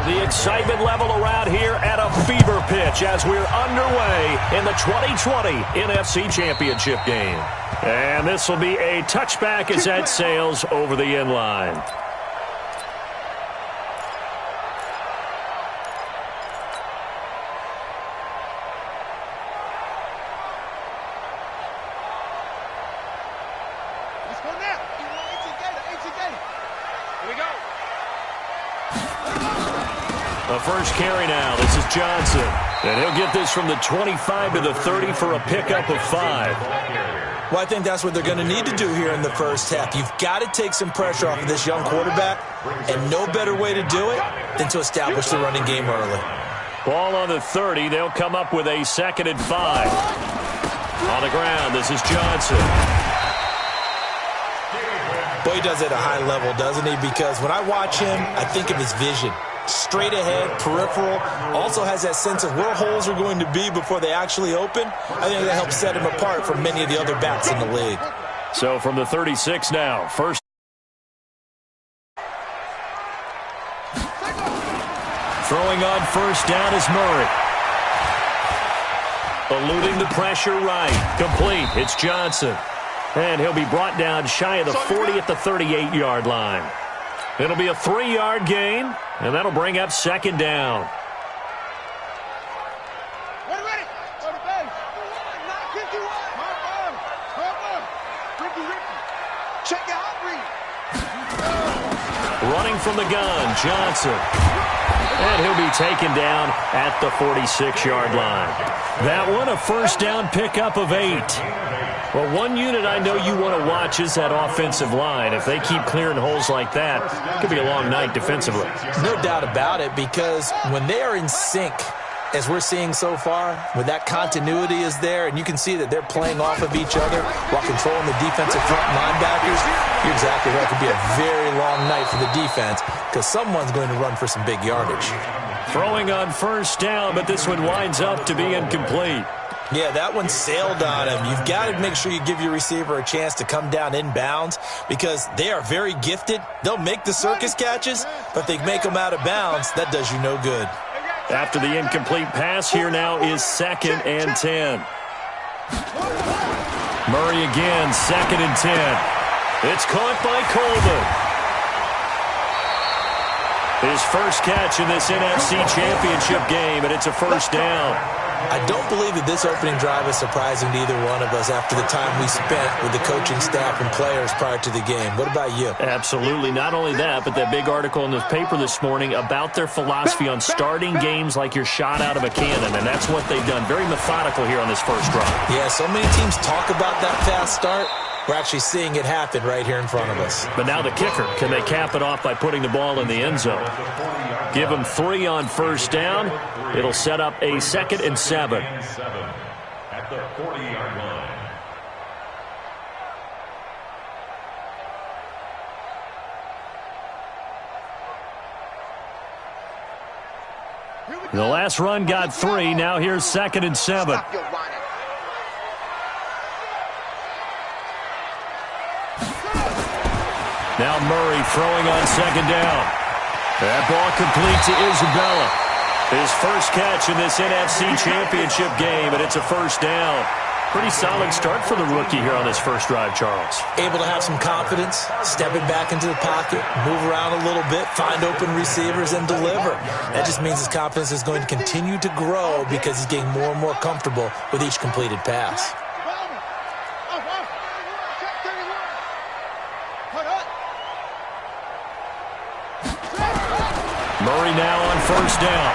The excitement level around here at a fever pitch as we're underway in the 2020 NFC Championship game. And this will be a touchback as that sails over the end line. The first carry now. This is Johnson. And he'll get this from the 25 to the 30 for a pickup of 5. Well, I think that's what they're going to need to do here in the first half. You've got to take some pressure off of this young quarterback, and no better way to do it than to establish the running game early. Ball on the 30. They'll come up with a 2nd and 5. On the ground, this is Johnson. Boy, he does it at a high level, doesn't he? Because when I watch him, I think of his vision. Straight ahead, peripheral, also has that sense of where holes are going to be before they actually open. I think that helps set him apart from many of the other backs in the league. So from the 36 now, first. Throwing on first down is Murray. Eluding the pressure right. Complete. It's Johnson. And he'll be brought down shy of the 40 at the 38-yard line. It'll be a 3-yard gain, and that'll bring up 2nd down. Running from the gun, Johnson. And he'll be taken down at the 46-yard line. That one, a first down pickup of 8. Well, one unit I know you want to watch is that offensive line. If they keep clearing holes like that, it could be a long night defensively. No doubt about it, because when they are in sync, as we're seeing so far, when that continuity is there, and you can see that they're playing off of each other while controlling the defensive front linebackers, you're exactly right. It could be a very long night for the defense because someone's going to run for some big yardage. Throwing on first down, but this one winds up to be incomplete. Yeah, that one sailed on him. You've got to make sure you give your receiver a chance to come down inbounds because they are very gifted. They'll make the circus catches, but if they make them out of bounds, that does you no good. After the incomplete pass, here now is 2nd and 10. Murray again, 2nd and 10. It's caught by Coleman. His first catch in this NFC Championship game, and it's a first down. I don't believe that this opening drive is surprising to either one of us after the time we spent with the coaching staff and players prior to the game. What about you? Absolutely. Not only that, but that big article in the paper this morning about their philosophy on starting games like you're shot out of a cannon, and that's what they've done. Very methodical here on this first drive. Yeah, so many teams talk about that fast start. We're actually seeing it happen right here in front of us. But now the kicker. Can they cap it off by putting the ball in the end zone? Give them 3 on first down. It'll set up a 2nd and 7. At the 40-yard line. The last run got 3. Now here's 2nd and 7. Now Murray throwing on 2nd down. That ball complete to Isabella. His first catch in this NFC Championship game, and it's a first down. Pretty solid start for the rookie here on this first drive, Charles. Able to have some confidence, stepping back into the pocket, move around a little bit, find open receivers, and deliver. That just means his confidence is going to continue to grow because he's getting more and more comfortable with each completed pass. Murray now on first down.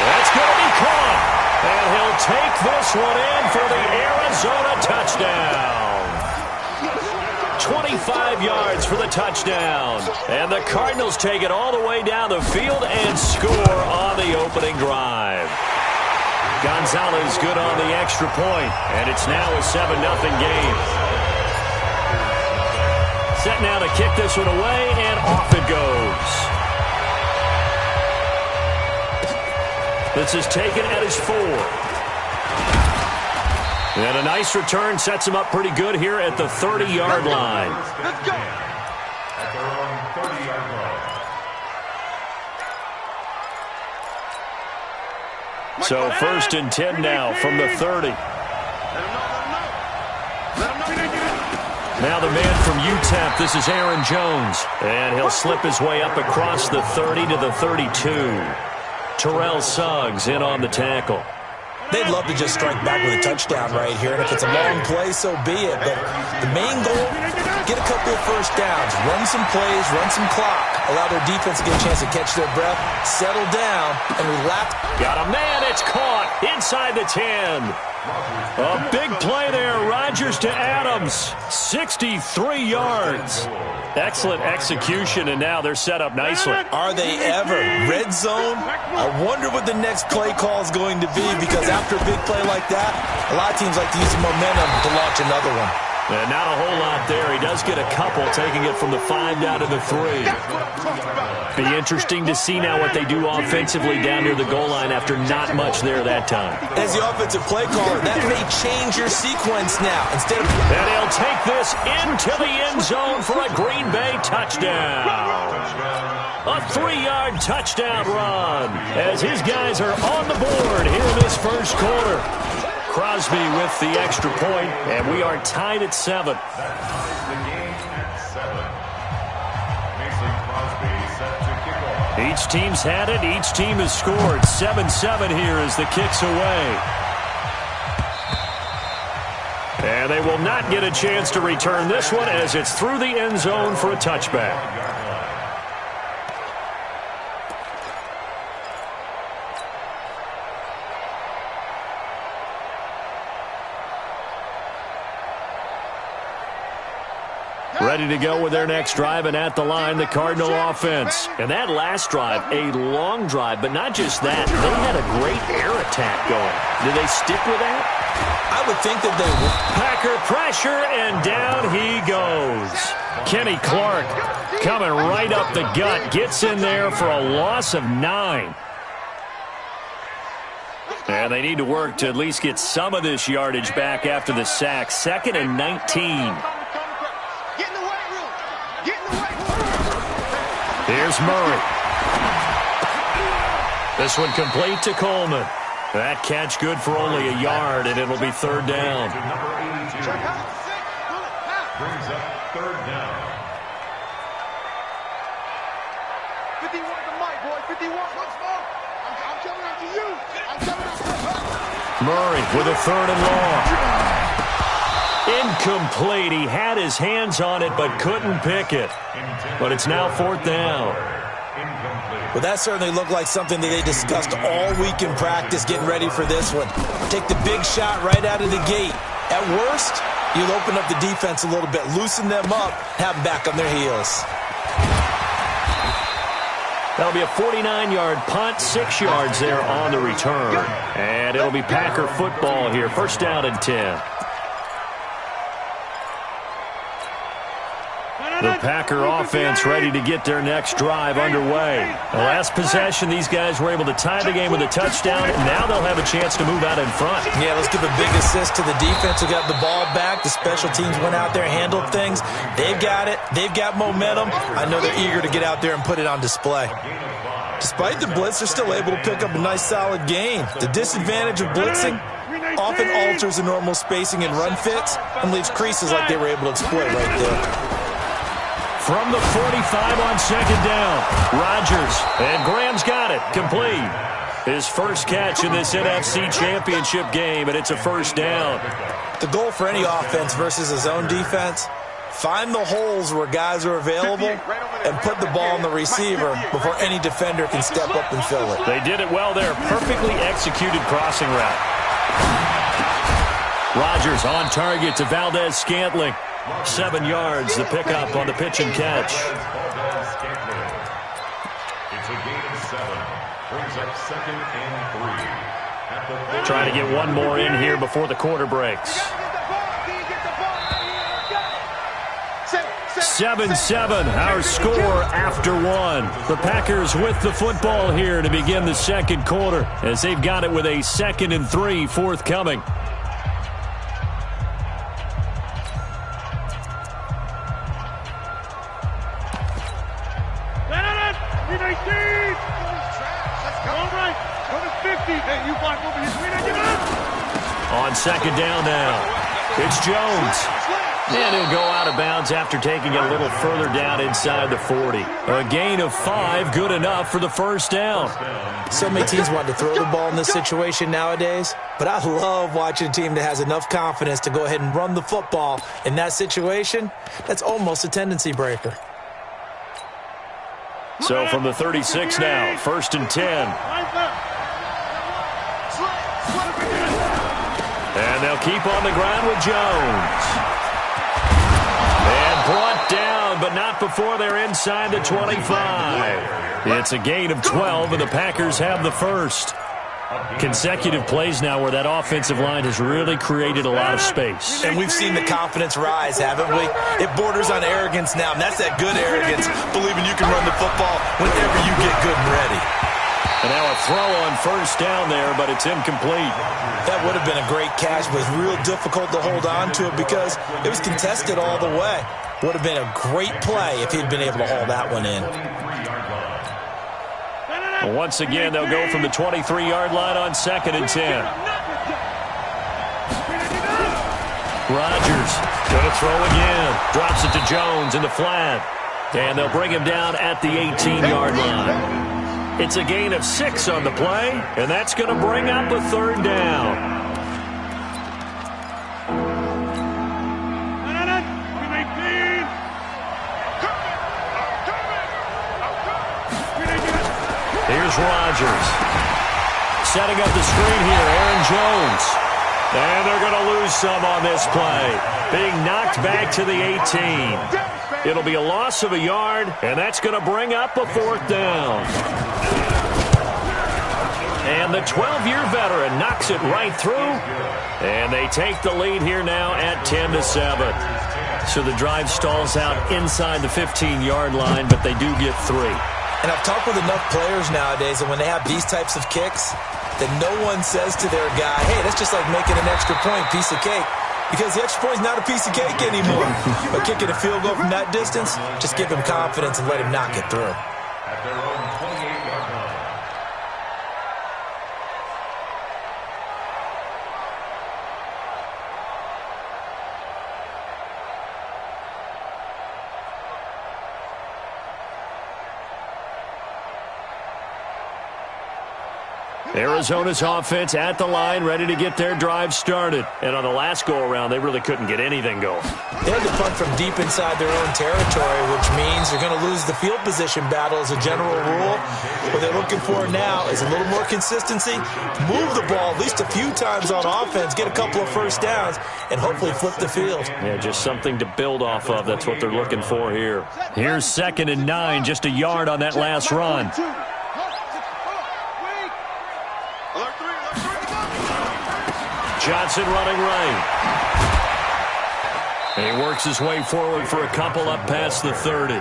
That's going to be caught. And he'll take this one in for the Arizona touchdown. 25 yards for the touchdown. And the Cardinals take it all the way down the field and score on the opening drive. Gonzalez good on the extra point, and it's now a 7-0 game. Set now to kick this one away, and off it goes. This is taken at his 4. And a nice return sets him up pretty good here at the 30-yard line. Let's go. At their own 30-yard line. So 1st and 10 now from the 30. Now the man from UTEP, this is Aaron Jones. And he'll slip his way up across the 30 to the 32. Terrell Suggs in on the tackle. They'd love to just strike back with a touchdown right here. And if it's a long play, so be it. But the main goal, get a couple of first downs, run some plays, run some clock, allow their defense to get a chance to catch their breath, settle down, and relax. Got a man, it's caught inside the 10. A big play there, Rodgers to Adams, 63 yards. Excellent execution, and now they're set up nicely. Are they ever? Red zone? I wonder what the next play call is going to be, because after a big play like that, a lot of teams like to use the momentum to launch another one. And not a whole lot there. He does get a couple, taking it from the 5 down to the 3. Be interesting to see now what they do offensively down near the goal line after not much there that time. As the offensive play caller, that may change your sequence now. Instead of... And he'll take this into the end zone for a Green Bay touchdown. A 3-yard touchdown run as his guys are on the board here in this first quarter. Crosby with the extra point, and we are tied at 7. Each team's had it. Each team has scored. 7-7 here as the kick's away. And they will not get a chance to return this one as it's through the end zone for a touchback. Ready to go with their next drive, and at the line, the Cardinal offense. And that last drive, a long drive, but not just that. They had a great air attack going. Do they stick with that? I would think that they would. Packer pressure, and down he goes. Kenny Clark coming right up the gut, gets in there for a loss of 9. And they need to work to at least get some of this yardage back after the sack. 2nd and 19. Here's Murray. This one complete to Coleman. That catch good for only a yard, and it'll be 3rd down. Brings up 3rd down. 51 to Mike, boy. 51. I'm coming after you. I'm coming after you. Murray with a 3rd and long. Incomplete. He had his hands on it but couldn't pick it. But it's now 4th down. Well, that certainly looked like something that they discussed all week in practice getting ready for this one. Take the big shot right out of the gate. At worst, you'll open up the defense a little bit, loosen them up, have them back on their heels. That'll be a 49-yard punt, 6 yards there on the return. And it'll be Packer football here. 1st down and 10. The Packer offense ready to get their next drive underway. The last possession, these guys were able to tie the game with a touchdown, and now they'll have a chance to move out in front. Yeah, let's give a big assist to the defense who got the ball back. The special teams went out there, handled things. They've got it. They've got momentum. I know they're eager to get out there and put it on display. Despite the blitz, they're still able to pick up a nice, solid gain. The disadvantage of blitzing often alters the normal spacing and run fits and leaves creases like they were able to exploit right there. From the 45 on 2nd down, Rodgers, and Graham's got it, complete. His first catch in this NFC Championship game, and it's a 1st down. The goal for any offense versus his own defense, find the holes where guys are available and put the ball on the receiver before any defender can step up and fill it. They did it well there, perfectly executed crossing route. Rodgers on target to Valdez-Scantling. 7 yards, the pickup on the pitch and catch. It's a gain of 7. Brings up 2nd and 3. Trying to get one more in here before the quarter breaks. 7-7, our score after 1. The Packers with the football here to begin the 2nd quarter as they've got it with a 2nd and 3 forthcoming. On second down now, it's Jones. And he'll go out of bounds after taking it a little further down inside the 40. A gain of 5, good enough for the first down. So many teams want to throw the ball in this situation nowadays, but I love watching a team that has enough confidence to go ahead and run the football in that situation. That's almost a tendency breaker. So from the 36 now, 1st and 10. And they'll keep on the ground with Jones. And brought down, but not before they're inside the 25. It's a gain of 12, and the Packers have the first. Consecutive plays now where that offensive line has really created a lot of space. And we've seen the confidence rise, haven't we? It borders on arrogance now, and that's that good arrogance, believing you can run the football whenever you get good and ready. And now a throw on 1st down there, but it's incomplete. That would have been a great catch, but it's real difficult to hold on to it because it was contested all the way. Would have been a great play if he'd been able to hold that one in. Well, once again, they'll go from the 23-yard line on 2nd and 10. Rodgers going to throw again. Drops it to Jones in the flat. And they'll bring him down at the 18-yard line. It's a gain of 6 on the play, and that's going to bring up a 3rd down. Here's Rodgers. Setting up the screen here, Aaron Jones. And they're going to lose some on this play. Being knocked back to the 18. It'll be a loss of a yard, and that's going to bring up a 4th down. And the 12-year veteran knocks it right through. And they take the lead here now at 10-7. So the drive stalls out inside the 15-yard line, but they do get 3. And I've talked with enough players nowadays, and when they have these types of kicks, that no one says to their guy, hey, that's just like making an extra point, piece of cake. Because the extra point is not a piece of cake anymore. But kicking a field goal from that distance, just give him confidence and let him knock it through. Arizona's offense at the line, ready to get their drive started. And on the last go-around, they really couldn't get anything going. They had to punt from deep inside their own territory, which means they're going to lose the field position battle as a general rule. What they're looking for now is a little more consistency, move the ball at least a few times on offense, get a couple of 1st downs, and hopefully flip the field. Yeah, just something to build off of. That's what they're looking for here. Here's 2nd and 9, just a yard on that last run. Johnson running right. And he works his way forward for a couple up past the 30.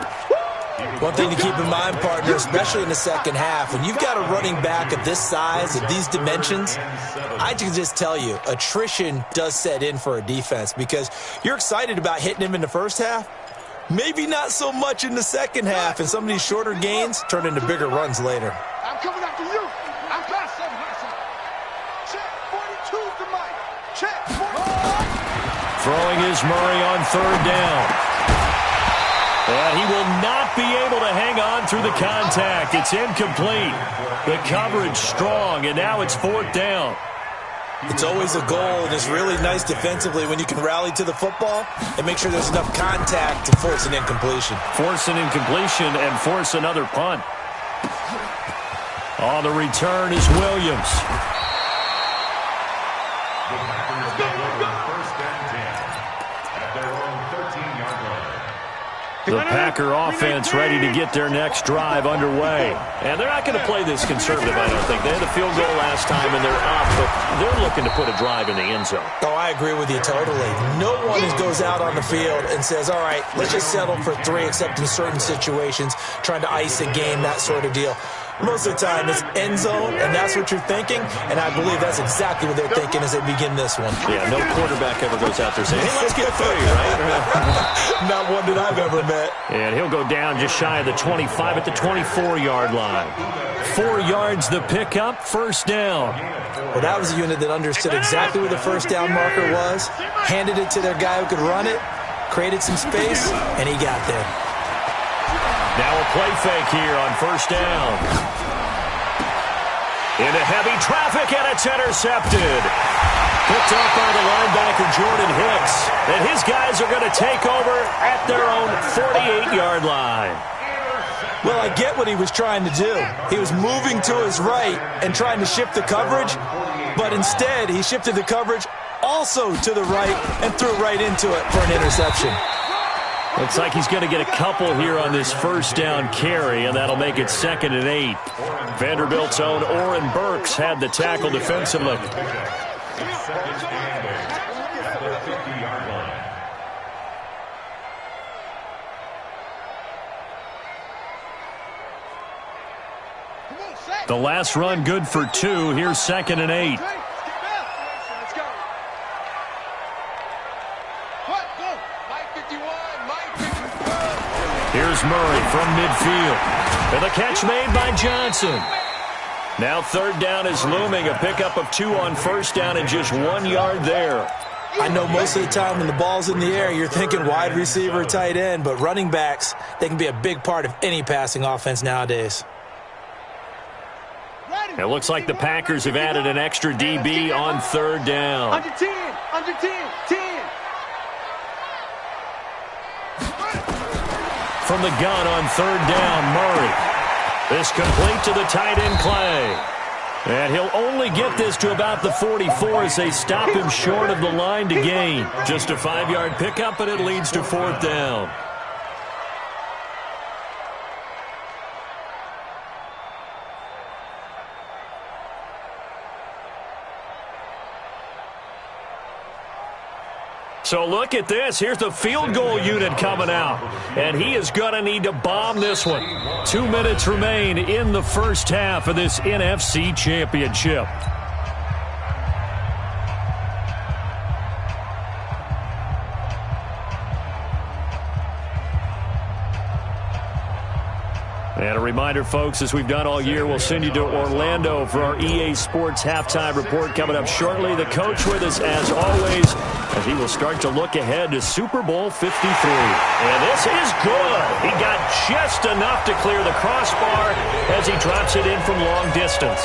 One thing to keep in mind, partner, especially in the second half, when you've got a running back of this size, of these dimensions, I can just tell you, attrition does set in for a defense because you're excited about hitting him in the first half. Maybe not so much in the second half, and some of these shorter gains turn into bigger runs later. I'm coming after you. I'm past 7. Check 42 to Mike. Check 42. Throwing is Murray on 3rd down. And he will not be able to hang on through the contact. It's incomplete. The coverage strong, and now it's 4th down. It's always a goal, and it's really nice defensively when you can rally to the football and make sure there's enough contact to force an incompletion. Force an incompletion and force another punt. On the return is Williams. The Packer offense ready to get their next drive underway. And they're not going to play this conservative, I don't think. They had a field goal last time, and they're up, but they're looking to put a drive in the end zone. Oh, I agree with you totally. No one goes out on the field and says, all right, let's just settle for 3, except in certain situations, trying to ice a game, that sort of deal. Most of the time, it's end zone, and that's what you're thinking, and I believe that's exactly what they're thinking as they begin this one. Yeah, no quarterback ever goes out there saying, hey, let's get 3, right? Not one that I've ever met. And he'll go down just shy of the 25 at the 24-yard line. 4 yards the pickup, first down. Well, that was a unit that understood exactly where the first down marker was, handed it to their guy who could run it, created some space, and he got there. Now a play fake here on first down. Into heavy traffic, and it's intercepted. Picked up by the linebacker, Jordan Hicks. And his guys are going to take over at their own 48-yard line. Well, I get what he was trying to do. He was moving to his right and trying to shift the coverage, but instead he shifted the coverage also to the right and threw right into it for an interception. Looks like he's going to get a couple here on this first down carry, and that'll make it 2nd and 8. Vanderbilt's own Oren Burks had the tackle defensively. The last run good for 2. Here's 2nd and 8. Here's Murray from midfield. And the catch made by Johnson. Now 3rd down is looming. A pickup of 2 on first down and just 1 yard there. I know most of the time when the ball's in the air, you're thinking wide receiver, tight end, but running backs, they can be a big part of any passing offense nowadays. It looks like the Packers have added an extra DB on 3rd down. Under 10, under 10, 10. From the gun on 3rd down, Murray. This complete to the tight end, Clay. And he'll only get this to about the 44 as they stop him short of the line to gain. Just a 5-yard pickup, and it leads to 4th down. So look at this. Here's the field goal unit coming out. And he is going to need to bomb this one. 2 minutes remain in the first half of this NFC Championship. And a reminder, folks, as we've done all year, we'll send you to Orlando for our EA Sports halftime report coming up shortly. The coach with us, as always, as he will start to look ahead to Super Bowl 53. And this is good. He got just enough to clear the crossbar as he drops it in from long distance.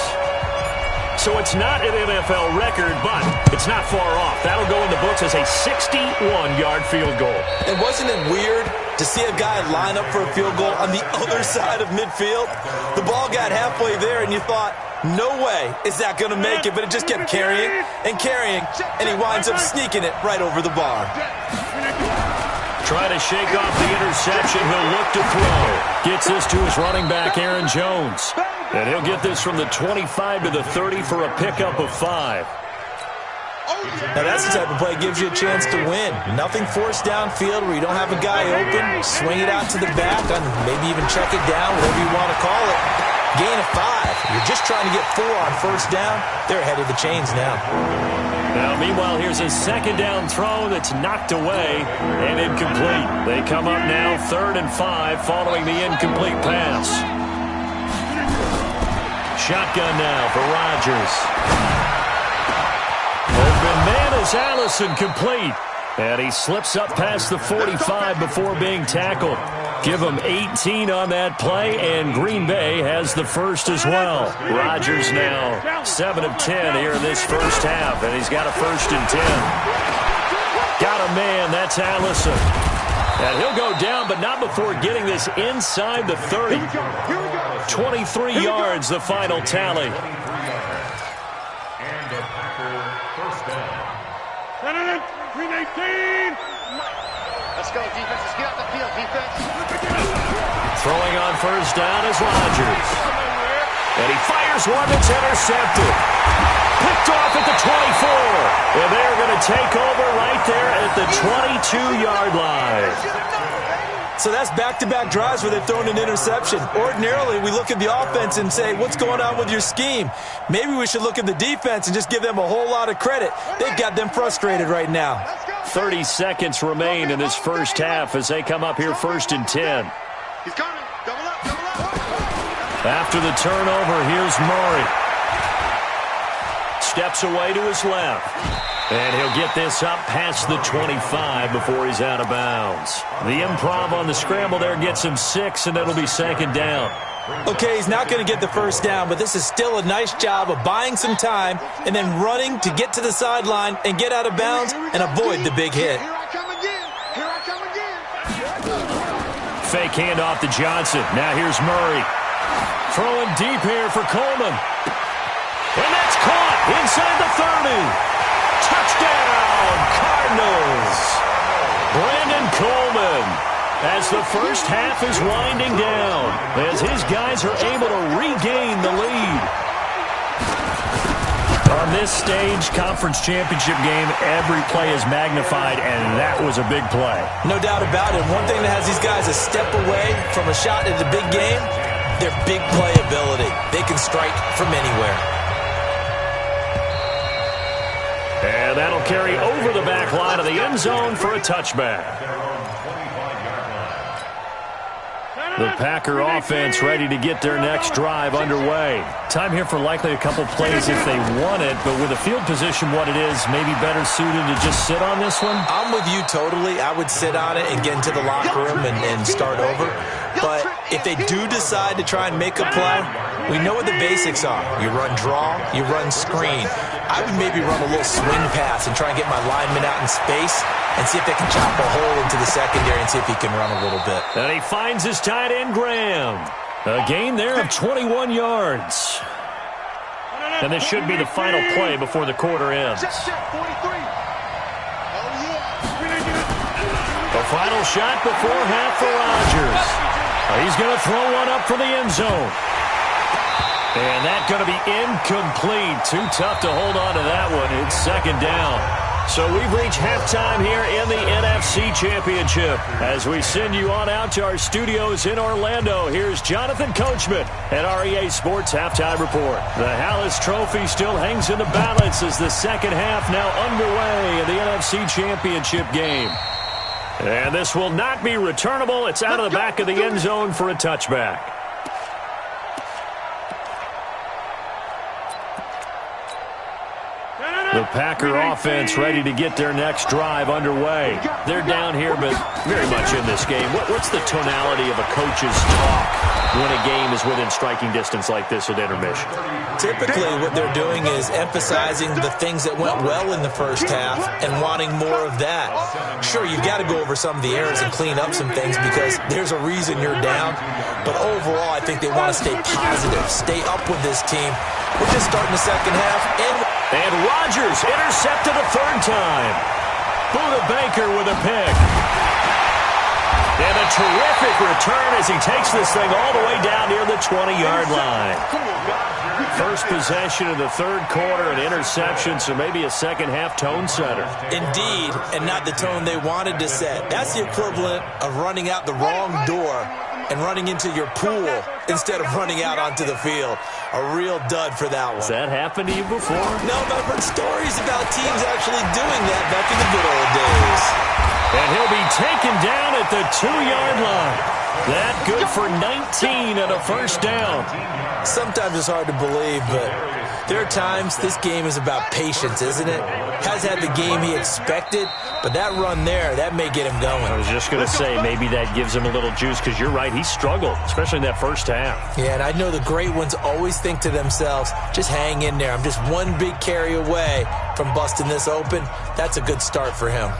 So it's not an NFL record, but it's not far off. That'll go in the books as a 61-yard field goal. And wasn't it weird to see a guy line up for a field goal on the other side of midfield? The ball got halfway there, and you thought, no way is that going to make it, but it just kept carrying, and he winds up sneaking it right over the bar. Trying to shake off the interception. He'll look to throw. Gets this to his running back, Aaron Jones. And he'll get this from the 25 to the 30 for a pickup of 5. Now that's the type of play that gives you a chance to win. Nothing forced downfield where you don't have a guy open. Swing it out to the back and maybe even check it down, whatever you want to call it. Gain of 5. You're just trying to get 4 on first down. They're ahead of the chains now. Now, meanwhile, here's a second down throw that's knocked away and incomplete. They come up now 3rd and 5 following the incomplete pass. Shotgun now for Rodgers. Open man is Allison, complete. And he slips up past the 45 before being tackled. Give him 18 on that play, and Green Bay has the first as well. Rodgers now 7 of 10 here in this first half, and he's got a 1st and 10. Got a man, that's Allison. And he'll go down, but not before getting this inside the 30. 23 yards, the final tally. And a Packer first down. 18. Let's go, defense. Let's get out the field, defense. Throwing on first down is Rodgers. And he fires one that's intercepted. Picked off at the 24. And they're going to take over right there at the 22-yard line. So that's back-to-back drives where they've thrown an interception. Ordinarily, we look at the offense and say, what's going on with your scheme? Maybe we should look at the defense and just give them a whole lot of credit. They've got them frustrated right now. 30 seconds remain in this first half as they come up here 1st and 10. He's coming. Double up, double up. After the turnover, here's Murray. Steps away to his left. And he'll get this up past the 25 before he's out of bounds. The improv on the scramble there gets him 6, and it'll be 2nd down. Okay, he's not going to get the first down, but this is still a nice job of buying some time and then running to get to the sideline and get out of bounds and avoid the big hit. Here I come again. Here I come again. Fake handoff to Johnson. Now here's Murray. Throwing deep here for Coleman. And that's caught inside the 30. Touchdown, Cardinals. Brandon Coleman, as the first half is winding down, as his guys are able to regain the lead. On this stage, conference championship game, every play is magnified, and that was a big play. No doubt about it. One thing that has these guys a step away from a shot at the big game, their big play ability. They can strike from anywhere. And that'll carry over the back line of the end zone for a touchback. The Packer offense ready to get their next drive underway. Time here for likely a couple plays if they want it, but with the field position what it is, maybe better suited to just sit on this one? I'm with you totally. I would sit on it and get into the locker room and start over. But if they do decide to try and make a play, we know what the basics are. You run draw, you run screen. I would maybe run a little swing pass and try and get my lineman out in space and see if they can chop a hole into the secondary and see if he can run a little bit. And he finds his tight end, Graham. A gain there of 21 yards. And this should be the final play before the quarter ends. The final shot before half for Rodgers. He's going to throw one up for the end zone. And that's going to be incomplete. Too tough to hold on to that one. It's 2nd down. So we've reached halftime here in the NFC Championship. As we send you on out to our studios in Orlando, here's Jonathan Coachman at REA Sports Halftime Report. The Hallis Trophy still hangs in the balance as the second half now underway in the NFC Championship game. And this will not be returnable. It's out of the back of the end zone for a touchback. The Packer offense ready to get their next drive underway. They're down here, but very much in this game. What's the tonality of a coach's talk when a game is within striking distance like this at intermission? Typically, what they're doing is emphasizing the things that went well in the first half and wanting more of that. Sure, you've got to go over some of the errors and clean up some things because there's a reason you're down. But overall, I think they want to stay positive, stay up with this team. We're just starting the second half. And Rodgers intercepted a 3rd time. Buda Baker with a pick. And a terrific return as he takes this thing all the way down near the 20-yard line. First possession of the 3rd quarter, an interception, so maybe a second half tone setter. Indeed, and not the tone they wanted to set. That's the equivalent of running out the wrong door and running into your pool instead of running out onto the field. A real dud for that one. Has that happened to you before? No, but I've heard stories about teams actually doing that back in the good old days. And he'll be taken down at the 2-yard line. That good for 19 and a 1st down. Sometimes it's hard to believe, but there are times this game is about patience, isn't it? Has had the game he expected, but that run there, that may get him going. I was just going to say, maybe that gives him a little juice, because you're right, he struggled, especially in that first half. Yeah, and I know the great ones always think to themselves, just hang in there. I'm just one big carry away from busting this open. That's a good start for him.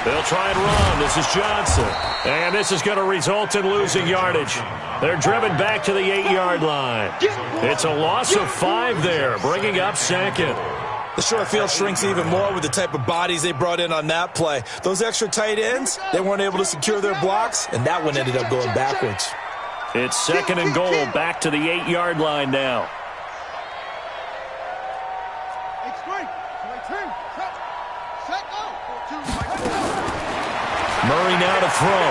They'll try and run. This is Johnson. And this is going to result in losing yardage. They're driven back to the 8-yard line. It's a loss of 5 there, bringing up 2nd. The short field shrinks even more with the type of bodies they brought in on that play. Those extra tight ends, they weren't able to secure their blocks, and that one ended up going backwards. It's 2nd and goal, back to the 8-yard line now. Murray now to throw.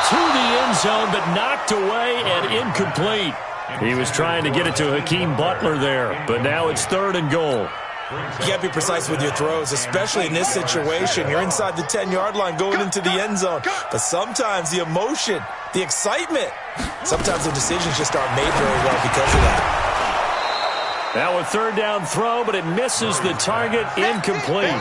To the end zone, but knocked away and incomplete. He was trying to get it to Hakeem Butler there, but now it's 3rd and goal. You got to be precise with your throws, especially in this situation. You're inside the 10-yard line going into the end zone. But sometimes the emotion, the excitement, sometimes the decisions just aren't made very well because of that. Now a 3rd down throw, but it misses the target, incomplete.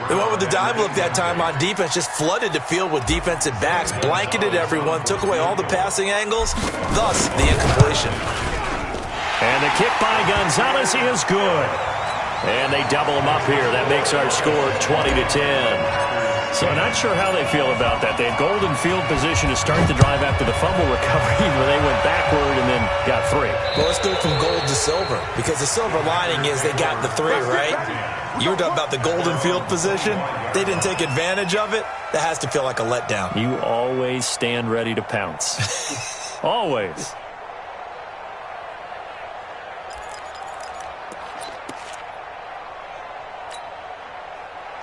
They went with the dime look that time on defense, just flooded the field with defensive backs, blanketed everyone, took away all the passing angles, thus the incompletion. And the kick by Gonzalez is good. And they double him up here. That makes our score 20-10. So not sure how they feel about that. They had golden field position to start the drive after the fumble recovery, where they went backward and then got 3. Well, let's go from gold to silver, because the silver lining is they got the 3, right? You were talking about the golden field position. They didn't take advantage of it. That has to feel like a letdown. You always stand ready to pounce. Always.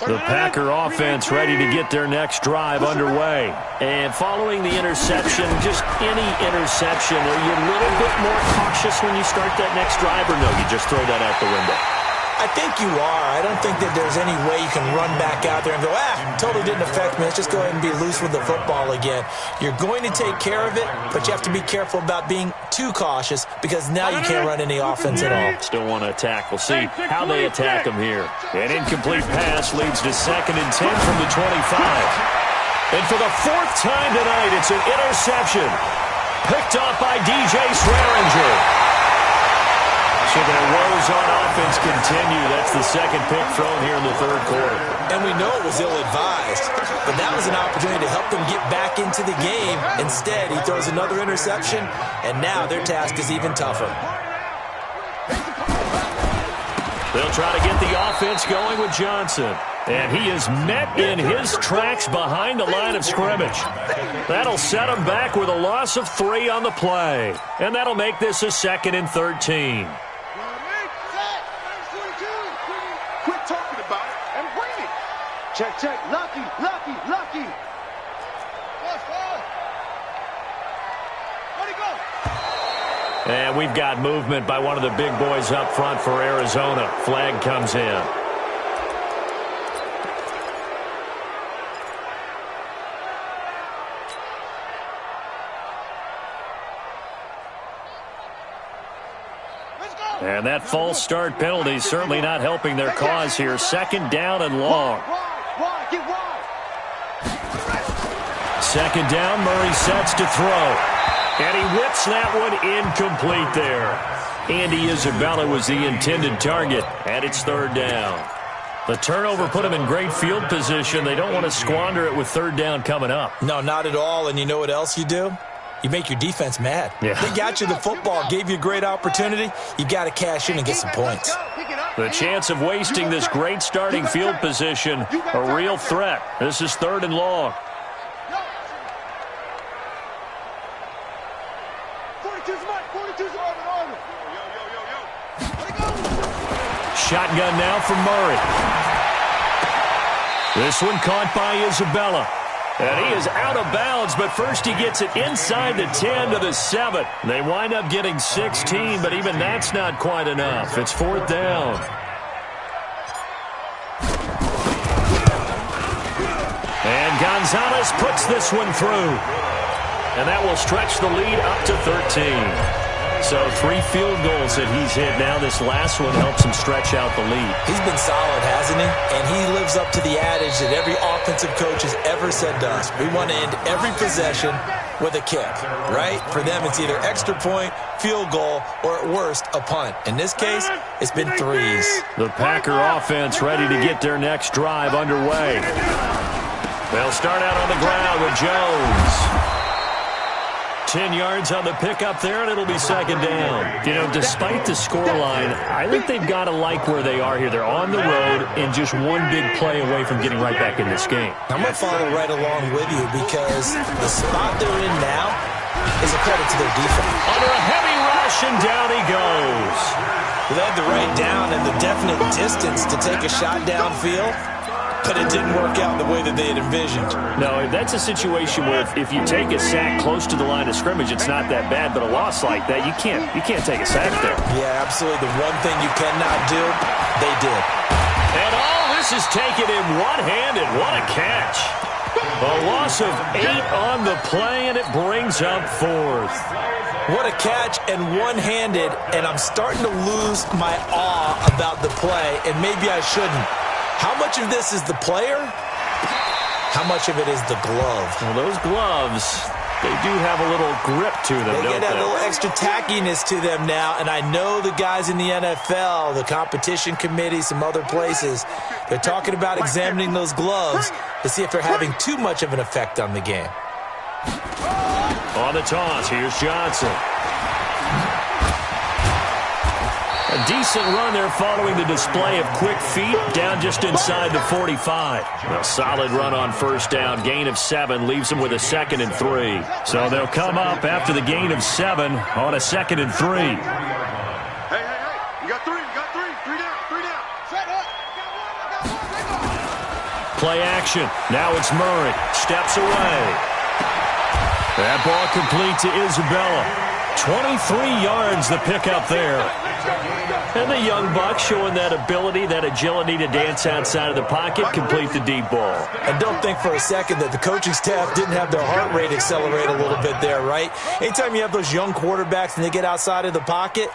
The Packer offense ready to get their next drive underway. And following the interception, just any interception, are you a little bit more cautious when you start that next drive, or no, you just throw that out the window? I think you are. I don't think that there's any way you can run back out there and go, totally didn't affect me. Let's just go ahead and be loose with the football again. You're going to take care of it, but you have to be careful about being too cautious, because now you can't run any offense at all. Still want to attack. We'll see how they attack them here. An incomplete pass leads to 2nd and 10 from the 25. And for the 4th time tonight, it's an interception. Picked off by DJ Swearinger. So their woes on offense continue. That's the 2nd pick thrown here in the 3rd quarter. And we know it was ill-advised, but that was an opportunity to help them get back into the game. Instead, he throws another interception, and now their task is even tougher. They'll try to get the offense going with Johnson. And he is met in his tracks behind the line of scrimmage. That'll set him back with a loss of 3 on the play. And that'll make this a 2nd and 13. Quit talking about it and bring it. Check, check. Lucky, lucky, lucky. Where'd he go? And we've got movement by one of the big boys up front for Arizona. Flag comes in. And that false start penalty is certainly not helping their cause here. 2nd down and long. 2nd down, Murray sets to throw. And he whips that one incomplete there. Andy Isabella was the intended target, and it's 3rd down. The turnover put him in great field position. They don't want to squander it with 3rd down coming up. No, not at all. And you know what else you do? You make your defense mad. Yeah. They got you the football, gave you a great opportunity. You got to cash in and get some points. The chance of wasting this great starting field position, a real threat. This is 3rd and long. 42's mine, 42's on. Shotgun now from Murray. This one caught by Isabella. And he is out of bounds, but first he gets it inside the 10 to the 7. They wind up getting 16, but even that's not quite enough. It's 4th down. And Gonzalez puts this one through. And that will stretch the lead up to 13. So 3 field goals that he's hit now. This last one helps him stretch out the lead. He's been solid, hasn't he? And he lives up to the adage that every offensive coach has ever said to us. We want to end every possession with a kick, right? For them, it's either extra point, field goal, or at worst, a punt. In this case, it's been 3s. The Packer offense ready to get their next drive underway. They'll start out on the ground with Jones. 10 yards on the pickup there, and it'll be 2nd down. You know, despite the scoreline, I think they've got to like where they are here. They're on the road and just one big play away from getting right back in this game. I'm going to follow right along with you because the spot they're in now is a credit to their defense. Under a heavy rush, and down he goes. They had the right down and the definite distance to take a shot downfield. but it didn't work out the way that they had envisioned. No, that's a situation where if you take a sack close to the line of scrimmage, it's not that bad, but a loss like that, you can't take a sack there. Yeah, absolutely. The one thing you cannot do, they did. And all this is taken in one-handed. What a catch. A loss of 8 on the play, and it brings up 4th. What a catch and one-handed, and I'm starting to lose my awe about the play, and maybe I shouldn't. How much of this is the player? How much of it is the glove? Well, those gloves, they do have a little grip to them, don't they? They get a little extra tackiness to them now, and I know the guys in the NFL, the competition committee, some other places, they're talking about examining those gloves to see if they're having too much of an effect on the game. On the toss, here's Johnson. A decent run there following the display of quick feet down just inside the 45. A solid run on first down. Gain of 7 leaves them with a 2nd and 3. So they'll come up after the gain of 7 on a 2nd and 3. Hey. You got 3. 3 down. Set up. Play action. Now it's Murray. Steps away. That ball complete to Isabella. 23 yards the pickup there. And the young buck showing that ability, that agility to dance outside of the pocket, complete the deep ball. And don't think for a second that the coaching staff didn't have their heart rate accelerate a little bit there, right? Anytime you have those young quarterbacks and they get outside of the pocket,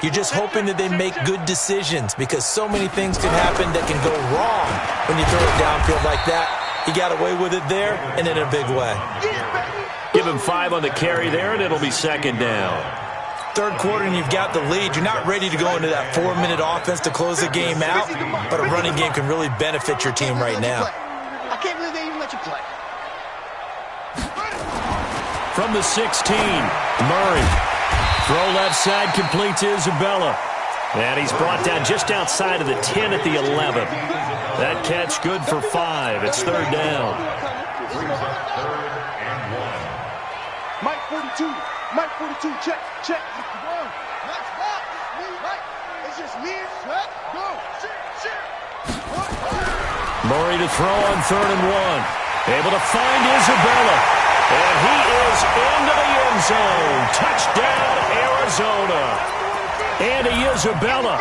you're just hoping that they make good decisions because so many things can happen that can go wrong when you throw it downfield like that. He got away with it there and in a big way. Give him 5 on the carry there, and it'll be 2nd down. Third quarter and you've got the lead. You're not ready to go into that 4-minute offense to close the game out, but a running game can really benefit your team right now. I can't believe they even let you play. From the 16, Murray. Throw left side, complete to Isabella. And he's brought down just outside of the 10 at the 11. That catch good for 5. It's 3rd down. Mike 42, check. Let's walk. It's just me. Let go. Murray to throw on 3rd and 1. Able to find Isabella. And he is into the end zone. Touchdown, Arizona. Andy Isabella,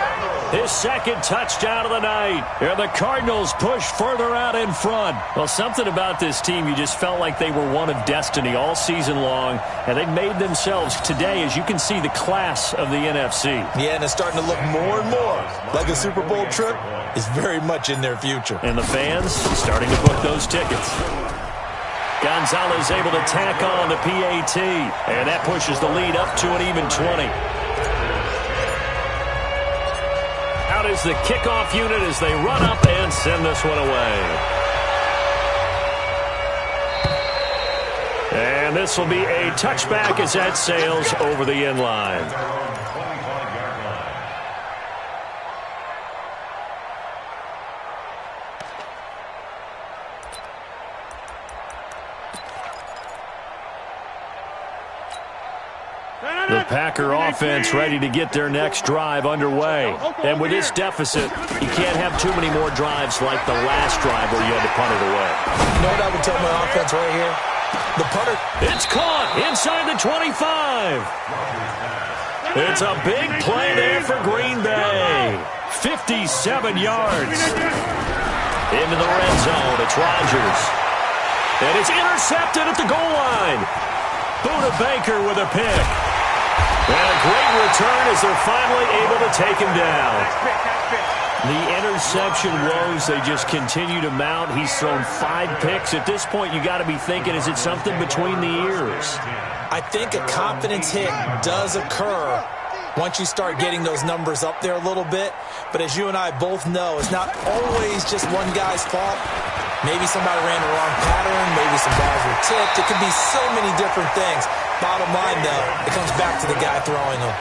his 2nd touchdown of the night. And the Cardinals push further out in front. Well, something about this team, you just felt like they were one of destiny all season long. And they made themselves today, as you can see, the class of the NFC. Yeah, and it's starting to look more and more like a Super Bowl trip is very much in their future. And the fans starting to book those tickets. Gonzalez able to tack on the PAT. And that pushes the lead up to an even 20. Out is the kickoff unit as they run up and send this one away. And this will be a touchback as that sails over the end line. The Packer offense ready to get their next drive underway. And with this deficit, you can't have too many more drives like the last drive where you had to punt it away. You know what I would tell my offense right here? The punter. It's caught inside the 25. It's a big play there for Green Bay. 57 yards. Into the red zone. It's Rodgers. And it's intercepted at the goal line. Buda Baker with a pick. And a great return as they're finally able to take him down. The interception woes, they just continue to mount. He's thrown 5 picks. At this point, you got to be thinking, is it something between the ears? I think a confidence hit does occur once you start getting those numbers up there a little bit. But as you and I both know, it's not always just one guy's fault. Maybe somebody ran the wrong pattern. Maybe some balls were tipped. It could be so many different things. Bottom line, though, it comes back to the guy throwing them.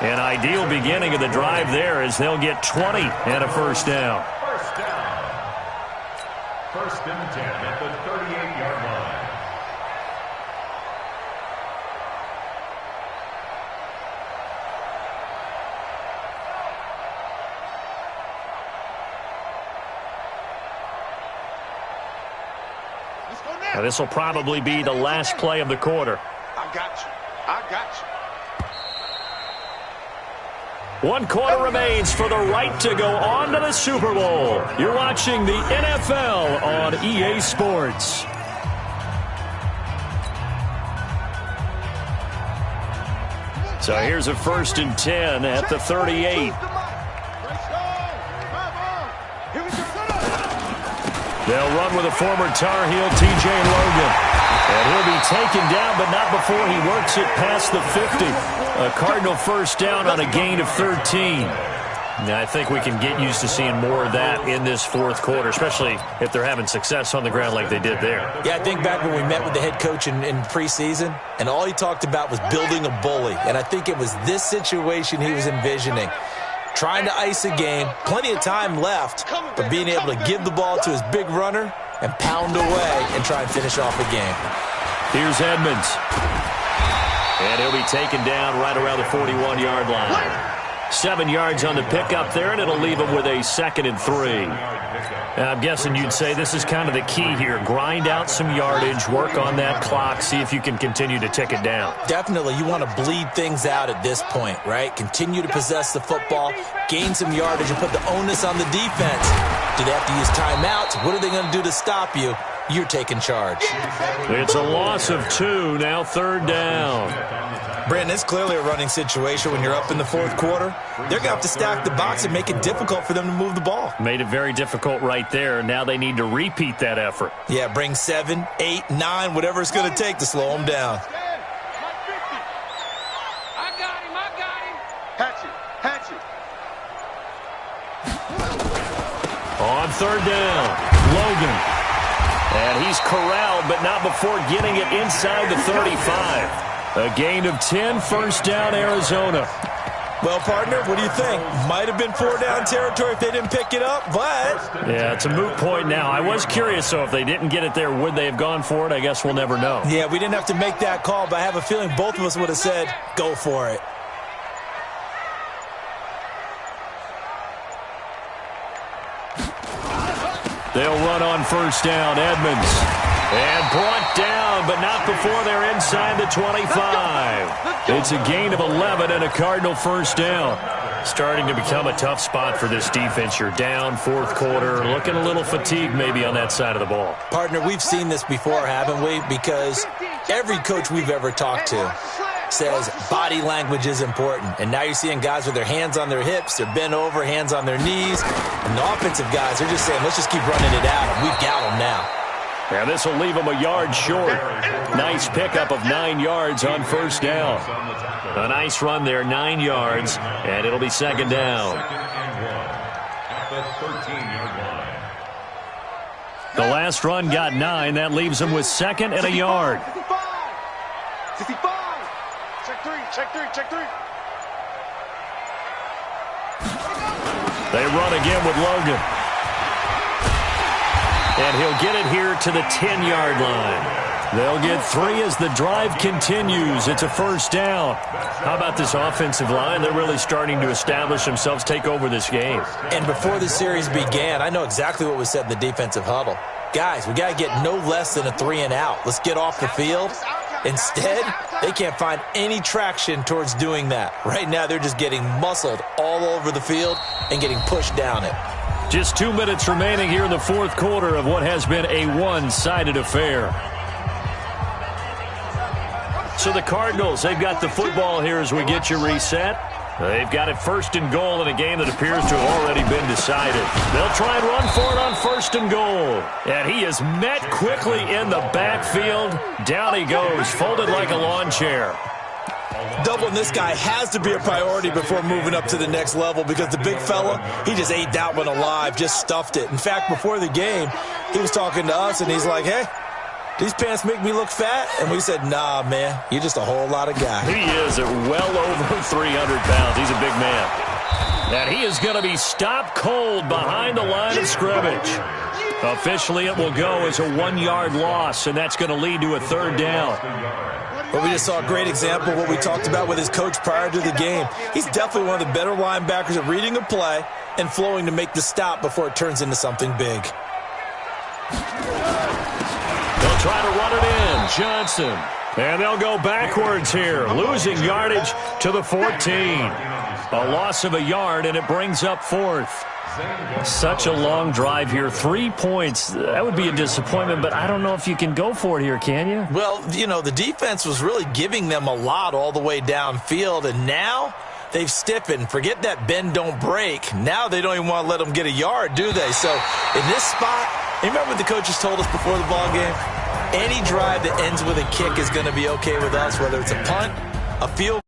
An ideal beginning of the drive there as they'll get 20 and a first down. First and 10 at the 38-yard line. Now, this will probably be the last play of the quarter. I got you. I got you. 1 quarter remains for the right to go on to the Super Bowl. You're watching the NFL on EA Sports. So here's a 1st and 10 at the 38. They'll run with a former Tar Heel, TJ Logan. And he'll be taken down, but not before he works it past the 50. A Cardinal 1st down on a gain of 13. Now, I think we can get used to seeing more of that in this 4th quarter, especially if they're having success on the ground like they did there. Yeah, I think back when we met with the head coach in preseason, and all he talked about was building a bully. And I think it was this situation he was envisioning. Trying to ice a game, plenty of time left, but being able to give the ball to his big runner and pound away and try and finish off the game. Here's Edmonds. And he'll be taken down right around the 41-yard line. 7 yards on the pickup there, and it'll leave him with a 2nd and 3. Now, I'm guessing you'd say this is kind of the key here. Grind out some yardage, work on that clock, see if you can continue to tick it down. Definitely. You want to bleed things out at this point, right? Continue to possess the football, gain some yardage, and put the onus on the defense. Do they have to use timeouts? What are they going to do to stop you? You're taking charge. It's a loss of 2, now 3rd down. Brandon, it's clearly a running situation when you're up in the 4th quarter. They're going to have to stack the box and make it difficult for them to move the ball. Made it very difficult right there. Now they need to repeat that effort. Yeah, bring 7, 8, 9, whatever it's going to take to slow them down. I got him. Hatchet. On 3rd down, Logan. And he's corralled, but not before getting it inside the 35. A gain of 10, 1st down, Arizona. Well, partner, what do you think? Might have been 4-down territory if they didn't pick it up, but... Yeah, it's a moot point now. I was curious, so if they didn't get it there, would they have gone for it? I guess we'll never know. Yeah, we didn't have to make that call, but I have a feeling both of us would have said, go for it. They'll run on 1st down, Edmonds. And brought down, but not before they're inside the 25. It's a gain of 11 and a Cardinal 1st down. Starting to become a tough spot for this defense. You're down 4th quarter, looking a little fatigued maybe on that side of the ball. Partner, we've seen this before, haven't we? Because every coach we've ever talked to says body language is important. And now you're seeing guys with their hands on their hips, they're bent over, hands on their knees. And the offensive guys, they're just saying, let's just keep running it out, and we've got them now. And this will leave him a yard short. Nice pickup of 9 yards on 1st down. A nice run there, 9 yards, and it'll be 2nd down. The last run got 9. That leaves him with 2nd and a yard. 55. Check three. They run again with Logan. And he'll get it here to the 10-yard line. They'll get 3 as the drive continues. It's a 1st down. How about this offensive line? They're really starting to establish themselves, take over this game. And before the series began, I know exactly what was said in the defensive huddle. Guys, we got to get no less than a 3-and-out. Let's get off the field. Instead, they can't find any traction towards doing that. Right now, they're just getting muscled all over the field and getting pushed down it. Just 2 minutes remaining here in the 4th quarter of what has been a one-sided affair. So the Cardinals, they've got the football here as we get you reset. They've got it 1st and goal in a game that appears to have already been decided. They'll try and run for it on 1st and goal. And he is met quickly in the backfield. Down he goes, folded like a lawn chair. Doubling this guy has to be a priority before moving up to the next level because the big fella, he just ate that one alive, just stuffed it. In fact, before the game, he was talking to us, and he's like, hey, these pants make me look fat? And we said, nah, man, you're just a whole lot of guy. He is at well over 300 pounds. He's a big man. And he is going to be stopped cold behind the line of scrimmage. Officially, it will go as a 1-yard loss, and that's going to lead to a 3rd down. But we just saw a great example of what we talked about with his coach prior to the game. He's definitely one of the better linebackers at reading a play and flowing to make the stop before it turns into something big. They'll try to run it in. Johnson. And they'll go backwards here, losing yardage to the 14. A loss of a yard, and it brings up fourth. Such a long drive here. 3 points. That would be a disappointment, but I don't know if you can go for it here, can you? Well, you know, the defense was really giving them a lot all the way downfield, and now they've stiffened. Forget that bend, don't break. Now they don't even want to let them get a yard, do they? So in this spot, you remember what the coaches told us before the ball game? Any drive that ends with a kick is going to be okay with us, whether it's a punt, a field